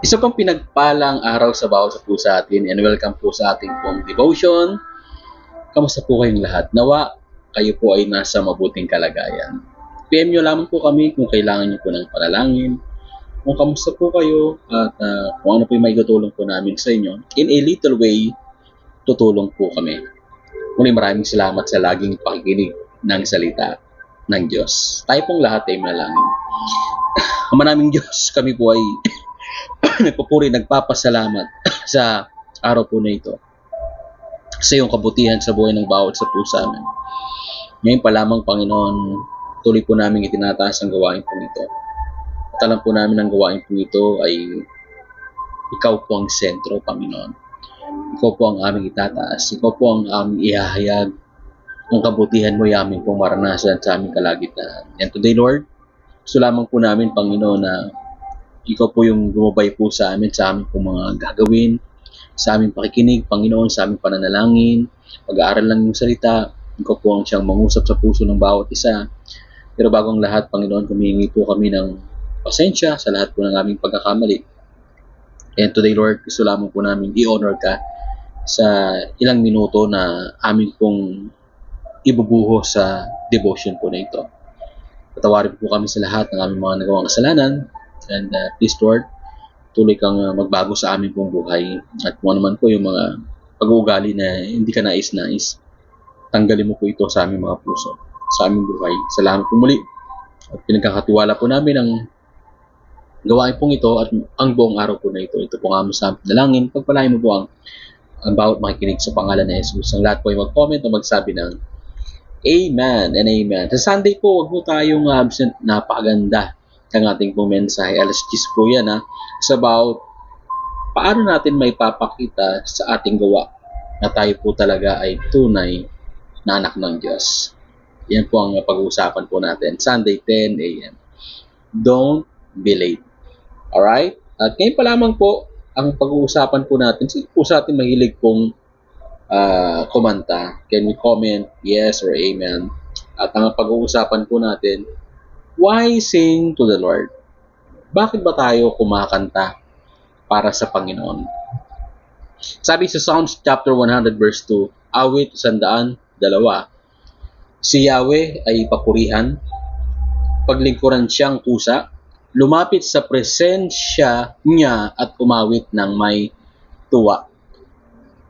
Isa pang pinagpalang araw sa bawat sa po sa atin and welcome po sa ating pong devotion. Kamusta po kayong lahat? Nawa kayo po ay nasa mabuting kalagayan. PM nyo lamang po kami kung kailangan nyo po ng panalangin, kung kamusta po kayo at kung ano po yung may tutulong po namin sa inyo. In a little way, tutulong po kami. Muli maraming salamat sa laging pakikinig ng salita ng Diyos. Tayo pong lahat ay manalangin. Ama naming Diyos, kami po ay nagpupuri, nagpapasalamat sa araw po na ito sa iyong kabutihan sa buhay ng bawat sa pusa amin. Ngayon pa lamang, Panginoon, tuloy po namin itinataas ang gawain po nito. At alam po namin ang gawain po ito ay ikaw po ang sentro, Panginoon. Ikaw po ang aming itataas. Ikaw po ang aming ihahayag. Ang kabutihan mo ay aming pong maranasan sa aming kalagitnaan. And today, Lord, gusto lamang po namin, Panginoon, na ikaw po yung gumabay po sa amin pong mga gagawin, sa aming pakikinig, Panginoon, sa aming pananalangin, pag-aaral lang yung salita. Ikaw po ang siyang mangusap sa puso ng bawat isa. Pero bago ang lahat, Panginoon, humihingi po kami ng pasensya sa lahat po ng aming pagkakamali. And today, Lord, gusto lamang po namin i-honor ka sa ilang minuto na aming pong ibubuho sa devotion po na ito. Patawarin po kami sa lahat ng aming mga nagawang kasalanan. And please, Lord, tuloy kang magbago sa aming pong buhay. At kung ano man po yung mga pag-uugali na hindi ka nais-nais, tanggalin mo po ito sa aming mga puso, sa aming buhay. Salamat po muli. At pinagkakatiwala po namin ang gawain pong ito at ang buong araw po na ito. Ito po nga mo sa aming dalangin. Pagpalain mo po ang bawat makikinig sa pangalan ni Jesus. Ang lahat po ay mag-comment o magsabi ng Amen and Amen. Sa Sunday po, huwag po tayong absent. Napakaganda ng ating pong mensahe. Alas 10 po yan. It's about paano natin may papakita sa ating gawa na tayo po talaga ay tunay na anak ng Diyos. Yan po ang pag-uusapan po natin. Sunday, 10 a.m. Don't be late. Alright? At ngayon pa lamang po, ang pag-uusapan po natin, sino po sa atin mahilig pong kumanta? Can we comment yes or amen? At ang pag-uusapan po natin, why sing to the Lord? Bakit ba tayo kumakanta para sa Panginoon? Sabi sa Psalms chapter 100 verse 2, awit 102, si Yahweh ay papurihan, paglingkuran siyang kusa, lumapit sa presensya niya at umawit ng may tuwa.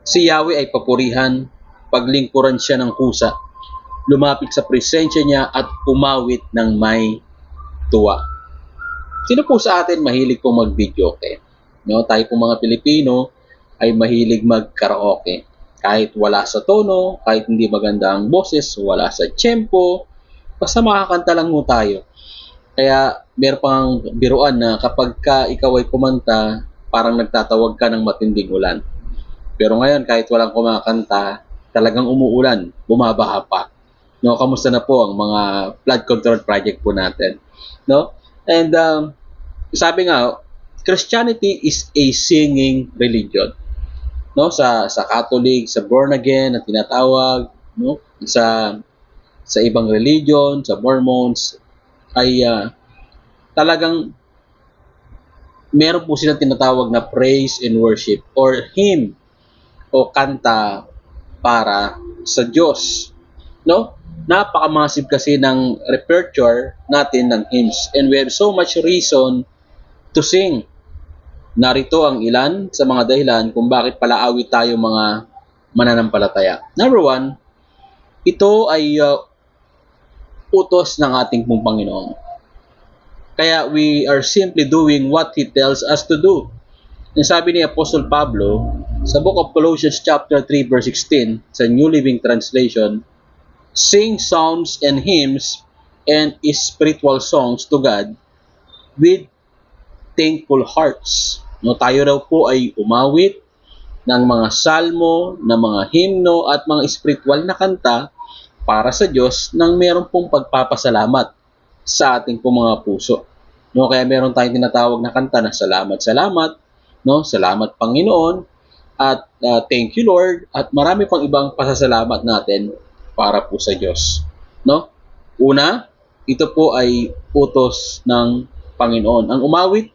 Si Yahweh ay papurihan, paglingkuran siya ng kusa, lumapit sa presensya niya at umawit ng may tuwa. Sino po sa atin mahilig pong mag-videoke? No, tayo pong mga Pilipino ay mahilig mag-karaoke. Kahit wala sa tono, kahit hindi maganda ang boses, wala sa tempo, basta makakanta lang mo tayo. Kaya meron pang biruan na kapag ikaw ay kumanta, parang nagtatawag ka ng matinding ulan. Pero ngayon, kahit walang kumakanta, talagang umuulan, bumabaha pa. No, kamusta na po ang mga flood control project po natin? No? And sabi nga, Christianity is a singing religion. No, sa Catholic, sa born again na tinatawag, no, sa ibang religion, sa Mormons ay talagang meron po silang tinatawag na praise and worship or hymn o kanta para sa Diyos. No? Napaka-massive kasi ng repertoire natin ng hymns and we have so much reason to sing. Narito ang ilan sa mga dahilan kung bakit pala awit tayo mga mananampalataya. Number 1, ito ay utos ng ating pong Panginoon. Kaya we are simply doing what He tells us to do. Yung sabi ni Apostle Pablo sa Book of Colossians chapter 3 verse 16 sa New Living Translation, sing psalms and hymns and spiritual songs to God with thankful hearts. No, tayo raw po ay umawit ng mga salmo, ng mga himno at mga spiritual na kanta para sa Diyos nang meron pong pagpapasalamat sa ating pong mga puso. No, kaya meron tayong tinatawag na kanta na salamat, salamat, no? Salamat Panginoon at thank you Lord at marami pang ibang pasasalamat natin para po sa Diyos. No? Una, ito po ay utos ng Panginoon. Ang umawit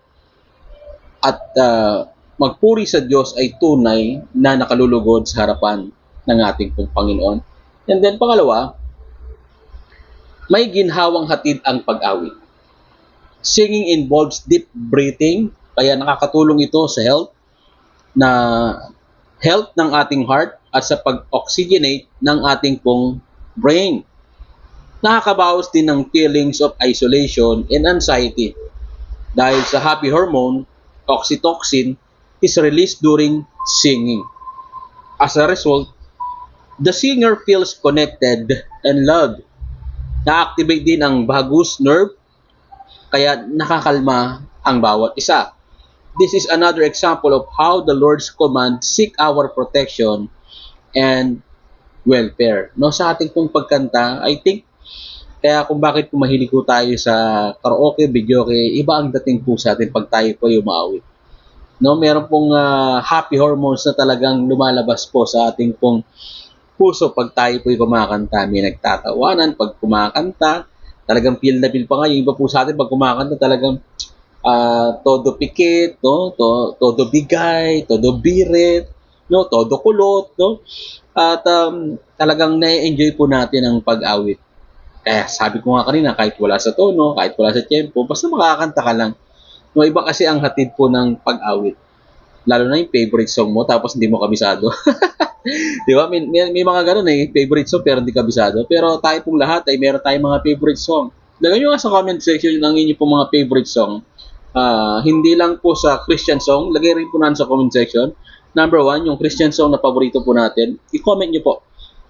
at magpuri sa Diyos ay tunay na nakalulugod sa harapan ng ating pong Panginoon. And then pangalawa, may ginhawang hatid ang pag-awit. Singing involves deep breathing, kaya nakakatulong ito sa health ng ating heart at sa pag-oxygenate ng ating pong brain. Nakakabawas din ng feelings of isolation and anxiety dahil sa happy hormone, oxytocin, is released during singing. As a result, the singer feels connected and loved. Na-activate din ang vagus nerve, kaya nakakalma ang bawat isa. This is another example of how the Lord's command seek our protection and welfare. No, sa ating pong pagkanta, I think, kaya kung bakit mahilig po tayo sa karaoke, videoke, iba ang dating po sa atin pag tayo po umaawit. No, meron pong happy hormones na talagang lumalabas po sa ating pong puso pag tayo po kumakanta. May nagtatawanan pag kumakanta. Talagang feel na feel pa nga. Yung iba po sa atin pag kumakanta talagang todo pikit, no? Todo bigay, todo birit, no? Todo kulot, no? At talagang na-enjoy po natin ang pag-awit. Kaya sabi ko nga kanina, kahit wala sa tono, kahit wala sa tempo, basta makakanta ka lang. No, iba kasi ang hatid po ng pag-awit. Lalo na yung favorite song mo, tapos hindi mo kabisado. Di ba? May mga ganun favorite song pero hindi kabisado. Pero tayo pong lahat ay meron tayong mga favorite song. Lagay nyo nga sa comment section ng inyo pong mga favorite song. Hindi lang po sa Christian song, lagay rin po natin sa comment section. Number 1, yung Christian song na paborito po natin, i-comment nyo po.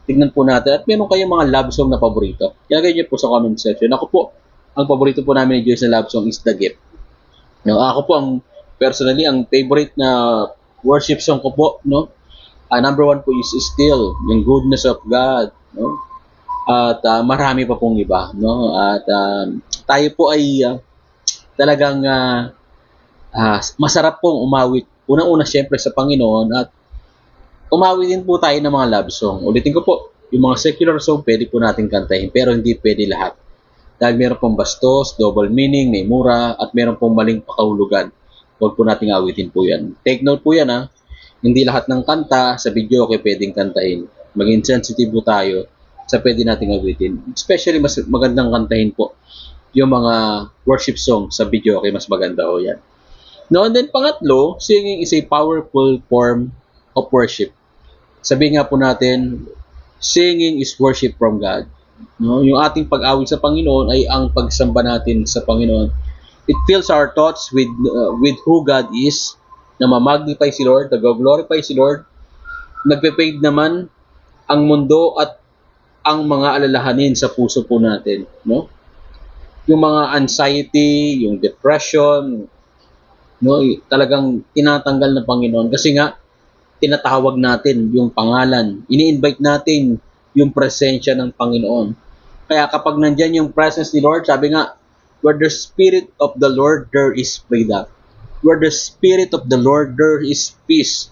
Tignan po natin. At meron kayong mga love song na paborito. Ilagay nyo po sa comment section. Ako po, ang paborito po namin ni Joyce na love song is The Gift. No, ako po, personally, ang favorite na worship song ko po, no? Number 1 po is Still, yung Goodness of God, no? At marami pa pong iba, no? At tayo po ay talagang masarap pong umawit. Unang-una syempre sa Panginoon at umawit din po tayo ng mga love song. Ulitin ko po, yung mga secular song pwede po natin kantahin pero hindi pwede lahat. Dahil meron pong bastos, double meaning, may mura, at meron pong maling pakahulugan. Huwag po nating awitin po yan. Take note po yan Hindi lahat ng kanta sa video okay pwedeng kantahin. Maging sensitive po tayo sa pwede nating awitin. Especially mas magandang kantahin po yung mga worship song sa video okay mas maganda yan. No, and then pangatlo, singing is a powerful form of worship. Sabi nga po natin, singing is worship from God. No, yung ating pag-awit sa Panginoon ay ang pagsamba natin sa Panginoon. It fills our thoughts with who God is, na ma-magnify si Lord, nag-glorify si Lord. Nagpe-fade naman ang mundo at ang mga alalahanin sa puso po natin, no? Yung mga anxiety, yung depression, no, talagang tinatanggal ng Panginoon kasi nga tinatawag natin yung pangalan. Ini-invite natin yung presensya ng Panginoon. Kaya kapag nandyan yung presence ni Lord, sabi nga, where the Spirit of the Lord, there is freedom. Where the Spirit of the Lord, there is peace.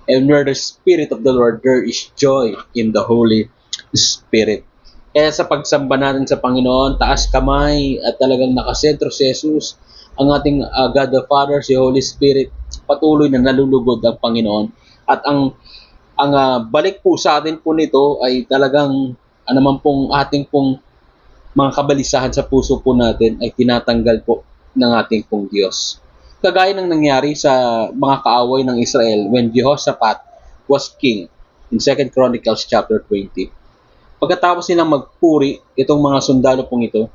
And where the Spirit of the Lord, there is joy in the Holy Spirit. Kaya sa pagsamba natin sa Panginoon, taas kamay at talagang nakasentro si Jesus, ang ating God the Father, si Holy Spirit, patuloy na nalulugod ang Panginoon. At ang balik po sa atin po nito ay talagang naman pong ating pong mga kabalisahan sa puso po natin ay tinatanggal po ng ating pong Diyos. Kagaya ng nangyari sa mga kaaway ng Israel when Jehoshaphat was king in 2 Chronicles chapter 20. Pagkatapos nilang magpuri, itong mga sundalo pong ito,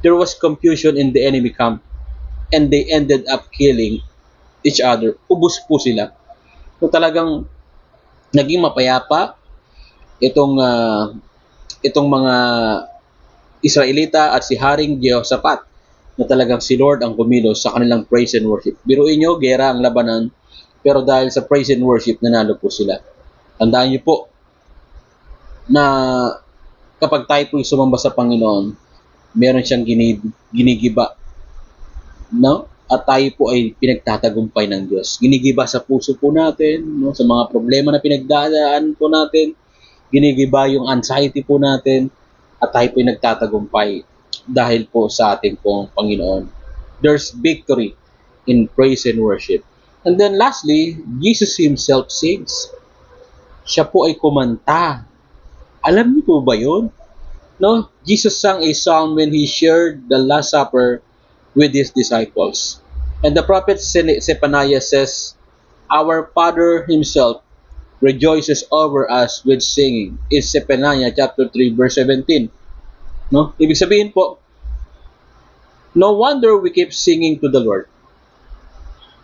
there was confusion in the enemy camp and they ended up killing each other. Ubus po sila. So talagang naging mapayapa itong mga Israelita at si Haring Jehoshaphat na talagang si Lord ang kumilos sa kanilang praise and worship. Biruin nyo, gera ang labanan, pero dahil sa praise and worship, nanalo po sila. Tandaan nyo po na kapag tayo po sumamba sa Panginoon, meron siyang ginigiba, no? At tayo po ay pinagtatagumpay ng Diyos. Ginigiba sa puso po natin, no? Sa mga problema na pinagdadaan po natin, ginigiba yung anxiety po natin, at tayo po ay nagtatagumpay dahil po sa ating pong Panginoon. There's victory in praise and worship. And then lastly, Jesus himself sings. Siya po ay kumanta. Alam niyo po ba yun? No? Jesus sang a song when he shared the Last Supper with his disciples. And the prophet Zephaniah says, our Father himself rejoices over us with singing. Is Zephaniah chapter 3 verse 17. No? Ibig sabihin po, no wonder we keep singing to the Lord.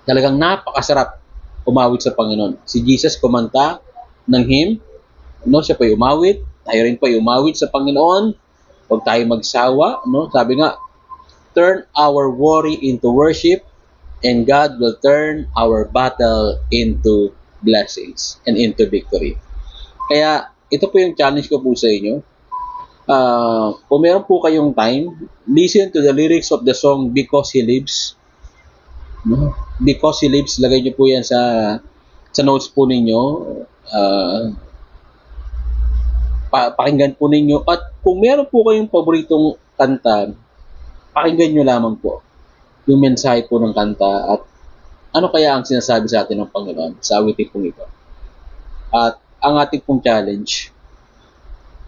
Talagang napakasarap umawit sa Panginoon. Si Jesus kumanta ng hymn, no? Siya pa umawit, tayo rin pa umawit sa Panginoon. Huwag tayo magsawa, no? Sabi nga, turn our worry into worship and God will turn our battle into blessings and into victory. Kaya ito po yung challenge ko po sa inyo. Kung meron po kayong time, listen to the lyrics of the song Because He Lives. No? Because He Lives, lagay niyo po yan sa notes po ninyo. Pakinggan po ninyo. At kung meron po kayong paboritong kanta, pakinggan nyo lamang po yung mensahe po ng kanta at ano kaya ang sinasabi sa atin ng Panginoon sa awitin pong ito. At ang ating pong challenge,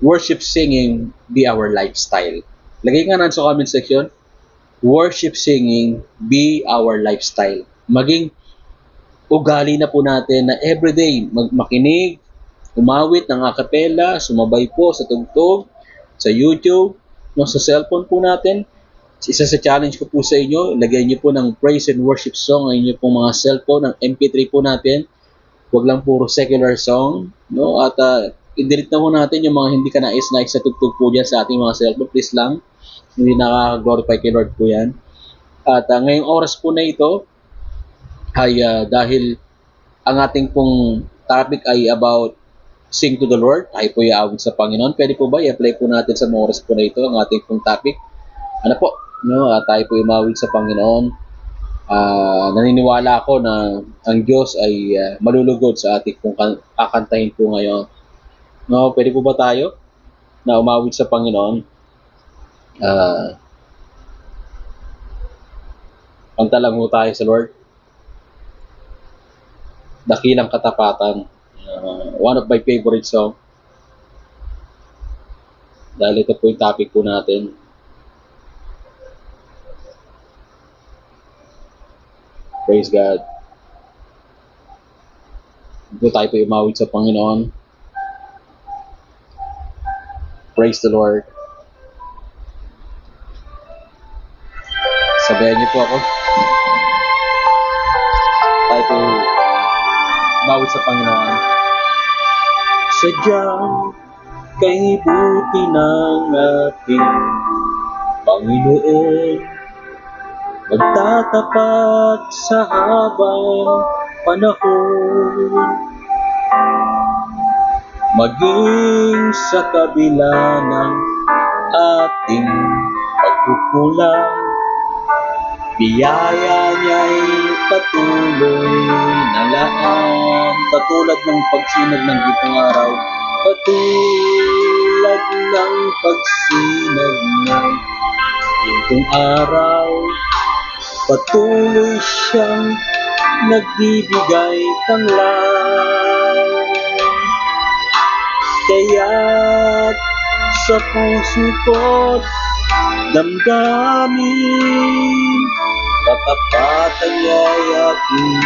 worship singing be our lifestyle. Lagay nga na sa comment section, worship singing be our lifestyle. Maging ugali na po natin na everyday makinig, umawit ng acapella, sumabay po sa tugtog, sa YouTube, no, sa cellphone po natin. Isa sa challenge ko po sa inyo, lagay niyo po ng praise and worship song ang inyo pong mga cellphone, ng MP3 po natin. Huwag lang puro secular song, no? At i-delete na po natin yung mga hindi ka nais-nais sa tugtog po dyan sa ating mga cellphone. Please lang, hindi nakaka-glorify kay Lord po yan. At ngayong oras po na ito, ay dahil ang ating pong topic ay about sing to the Lord, tayo po iawit sa Panginoon. Pwede po ba i-apply po natin sa mga oras po na ito ang ating pong topic? Ano po? No, tayo po umawit sa Panginoon. Naniniwala ako na ang Diyos ay malulugod sa ating pong kakantahin po ngayon. No, pwede po ba tayo na umawit sa Panginoon? Pagtalang mo tayo sa Lord. Dakilang katapatan. One of my favorite song. Dahil ito po yung topic po natin. Praise God. Ito tayo po umawit sa Panginoon. Praise the Lord. Sabayan niyo po ako. Tayo po umawit sa Panginoon. Sadyang kay buti ng ating Panginoon, magtatapat sa habang panahon, maging sa kabila ng ating pagkukulang, biyaya niya'y patuloy na laan, katulad ng pagsinag ng gitong araw, katulad ng pagsinag ng gitong araw, patuloy siyang nagbibigay tanglaw. Kaya't sa puso ko't damdamin, katapatan niya'y aking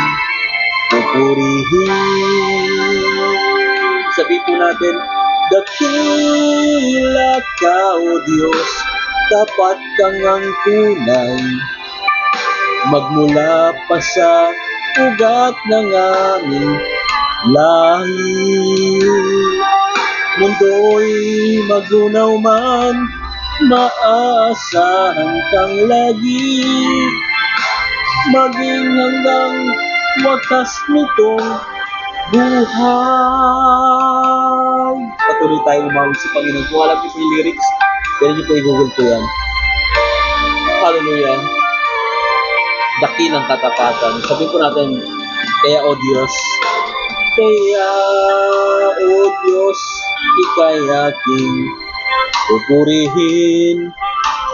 pupurihin. Sabihin po natin, dakila ka, O Diyos, tapat kang ang tunay, magmula pa sa ugat ng aming lahi. Mundo'y maglunaw man, maaasahan kang lagi, maging hanggang wakas nitong buhay. Patuloy tayo umawit sa Panginoon. Kung alam niyo po yung lyrics, pwede niyo po i-google po yan. Hallelujah. Dakilang katapatan. Sabihin po natin, kaya o Diyos, kaya o Diyos, ika'y aking pupurihin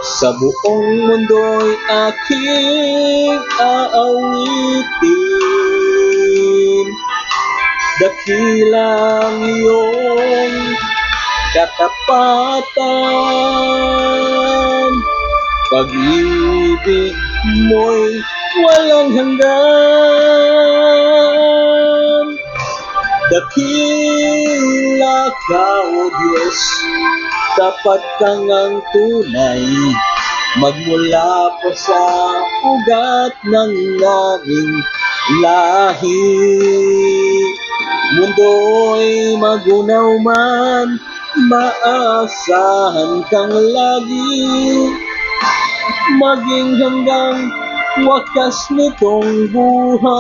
Sa buong mundo'y aking aawitin, dakilang iyong katapatan, pag-ibig mo'y walang hanggan. Dakila ka, O Diyos, tapat kang ang tunay, magmula pa sa ugat ng aming lahi. Mundo'y magunaw man, maasahan kang lagi, maging hanggang wakas nitong buhay.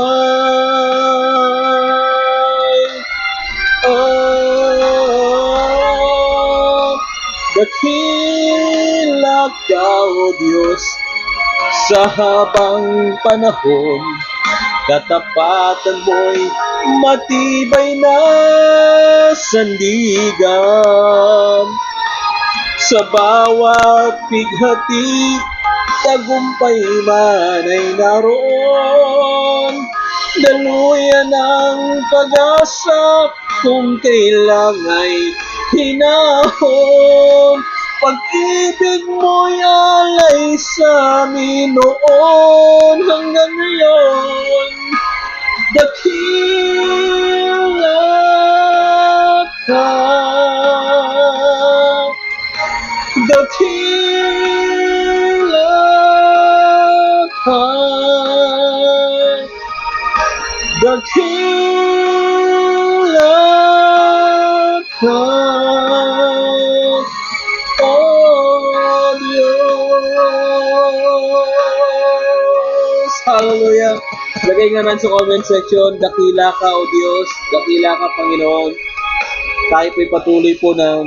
Oh, dakila ka, O Diyos, sa habang panahon, katapatan mo'y matibay na sandigan. Sa bawat pighati, tagumpay man ay naroon, daluyan ang pag-asa kung kailang ay hinahon. Pag-ibig mo'y alay sa amin noon hanggang ngayon. Dakila ka, dakila ka, dakila ka, oh Diyos. Hallelujah. Lagay nga naman sa comment section, dakila ka, O Diyos, dakila ka, Panginoon. Tayo po'y patuloy po na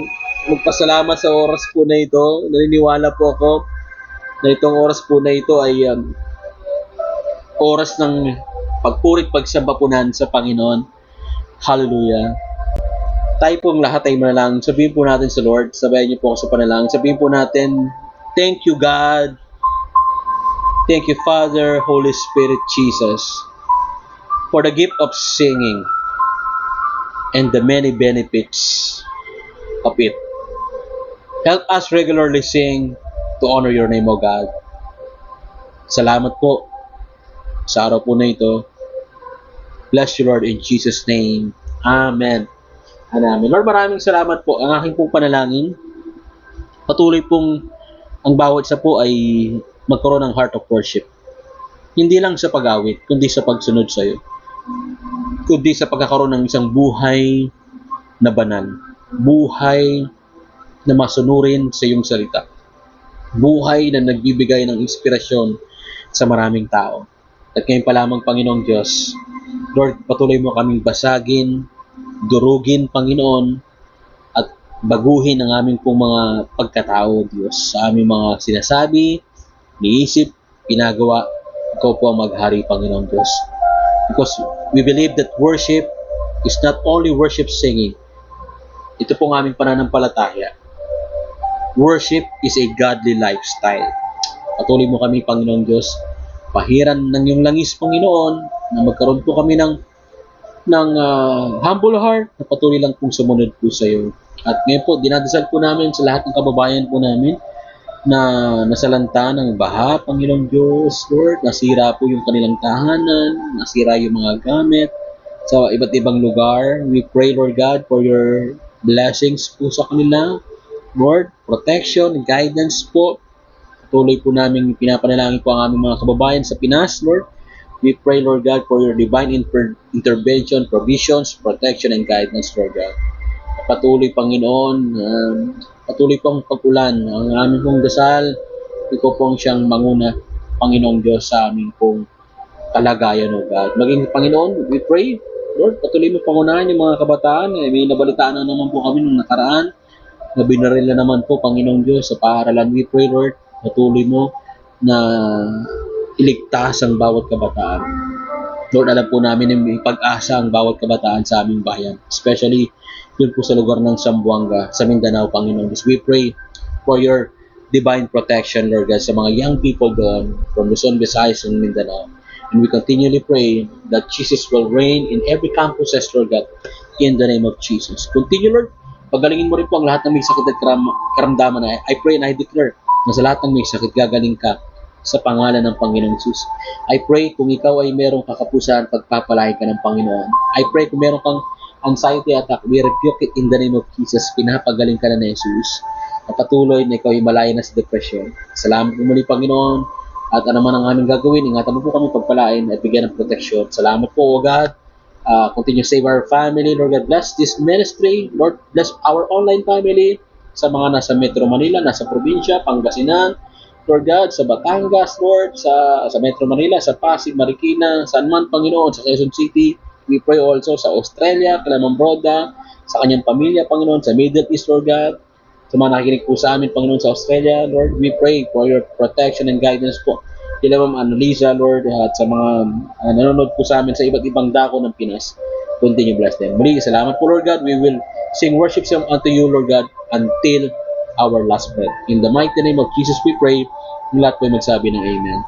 magpasalamat sa oras po na ito. Naniniwala po ako na itong oras po na ito ay oras ng pagpurit, pagsamba po natin sa Panginoon. Hallelujah. Tayo pong lahat ay manalangin. Sabihin po natin sa Lord, sabayan niyo po ako sa panalangin. Sabihin po natin, thank you God. Thank you Father, Holy Spirit, Jesus, for the gift of singing and the many benefits of it. Help us regularly sing to honor your name, O God. Salamat po sa araw po na ito. Bless you, Lord, in Jesus' name. Amen. Amen. Lord, maraming salamat po. Ang aking pong panalangin, patuloy pong ang bawat isa po ay magkaroon ng heart of worship. Hindi lang sa pag-awit, kundi sa pagsunod sa iyo. Kundi sa pagkakaroon ng isang buhay na banal. Buhay na masunurin sa iyong salita. Buhay na nagbibigay ng inspirasyon sa maraming tao. At ngayon pa lamang, Panginoong Diyos, Lord, patuloy mo kaming basagin, durugin, Panginoon, at baguhin ang aming pong mga pagkatao, Diyos, sa aming mga sinasabi, niisip, ginagawa. Ikaw po ang maghari, Panginoong Diyos. Because we believe that worship is not only worship singing. Ito po ang aming pananampalataya. Worship is a godly lifestyle. Patuloy mo kami, Panginoong Diyos. Pahiran ng iyong langis, Panginoon, na magkaroon po kami ng humble heart na patuloy lang pong sumunod po sa iyo. At ngayon po, dinadasal po namin sa lahat ng kababayan po namin na nasalanta ng baha, Panginoong Diyos, Lord, nasira po yung kanilang tahanan, nasira yung mga gamit sa iba't ibang lugar. We pray, Lord God, for your blessings po sa kanila, Lord, protection, guidance po. Tuloy po namin pinapanalangin po ang aming mga kababayan sa Pinas, Lord. We pray, Lord God, for your divine intervention, provisions, protection, and guidance, Lord God. Patuloy, Panginoon, patuloy pong pag-ulan. Ang aming pong dasal, ikaw pong siyang manguna, Panginoong Diyos, sa aming pong kalagayan, O God. Maging, Panginoon, we pray, Lord, patuloy mo pangunahan yung mga kabataan. May nabalitaan na naman po kami nung nakaraan, na binaril na naman po, Panginoong Diyos, sa paaralan. We pray, Lord, patuloy mo na iligtas ang bawat kabataan. Lord, alam po namin na may pag-asa ang bawat kabataan sa aming bayan, especially yun po sa lugar ng Zamboanga, sa Mindanao, Panginoon. We pray for your divine protection, Lord God, sa mga young people doon from Luzon, Visayas, and Mindanao. And we continually pray that Jesus will reign in every campuses, Lord God, in the name of Jesus. Continue, Lord. Pagalingin mo rin po ang lahat ng may sakit at karamdaman. I pray and I declare na sa lahat ng may sakit, gagaling ka sa pangalan ng Panginoong Jesus. I pray kung ikaw ay merong kakapusan, pagpapalain ka ng Panginoon. I pray kung meron kang anxiety attack, we rebuke it in the name of Jesus. Pinapagaling ka na ni Jesus. At patuloy na ikaw ay malaya na sa depression. Salamat po muli, Panginoon. At ano man ang aming gagawin, ingatan mo po kami pagpalain at bigyan ng proteksyon. Salamat po, O God. Continue to save our family. Lord God, bless this ministry. Lord, bless our online family sa mga nasa Metro Manila, nasa probinsya, Pangasinan, Lord God, sa Batangas, Lord, sa Metro Manila, sa Pasig, Marikina, San Man, Panginoon, sa Quezon City. We pray also sa Australia, Calamambroda, sa kanyang pamilya, Panginoon, sa Middle East, Lord God, sa mga nakikinig po sa amin, Panginoon, sa Australia, Lord, we pray for your protection and guidance po. Kila Ma'am Annalisa, Lord, at sa mga nanonood po sa amin sa iba't ibang dako ng Pinas. Continue bless them. Muli, salamat po, Lord God. We will sing worship song unto you, Lord God, until our last breath. In the mighty name of Jesus we pray. Yung lahat po magsabi ng Amen.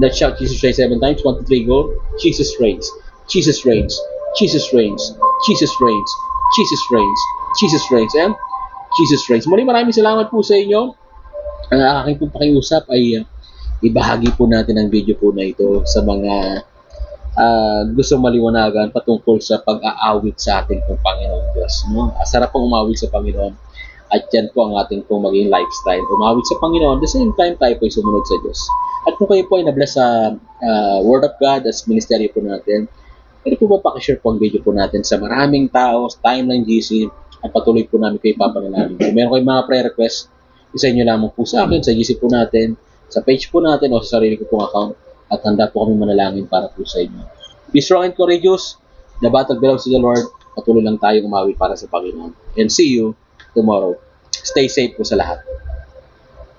Let's shout Jesus reigns 7 times. 1, 2, 3, go. Jesus reigns. Jesus reigns. Jesus reigns. Jesus reigns. Jesus reigns. Jesus reigns. And Jesus reigns. Muli, maraming salamat po sa inyo. Ang aking pong pakiusap ay ibahagi po natin ang video po na ito sa mga gusto maliwanagan patungkol sa pag-aawit sa ating pong Panginoon Diyos. No? Sarap pong umawit sa Panginoon. At yan po ang ating pong maging lifestyle. Umawit sa Panginoon, at the same time tayo po ay sumunod sa Diyos. At kung kayo po ay nabless sa Word of God as ministry po natin, pwede po ba pakishare po ang video po natin sa maraming tao, sa Timeline GC, at patuloy po namin kayo papanalangin. Kung meron kayong mga prayer request, isa nyo lamang po sa akin, sa GC po natin, sa page po natin, o sa sarili ko pong account, at handa po kami manalangin para po sa inyo. Be strong and courageous. The battle belongs to the Lord. Patuloy lang tayo umawit para sa Panginoon. And see you tomorrow. Stay safe po sa lahat.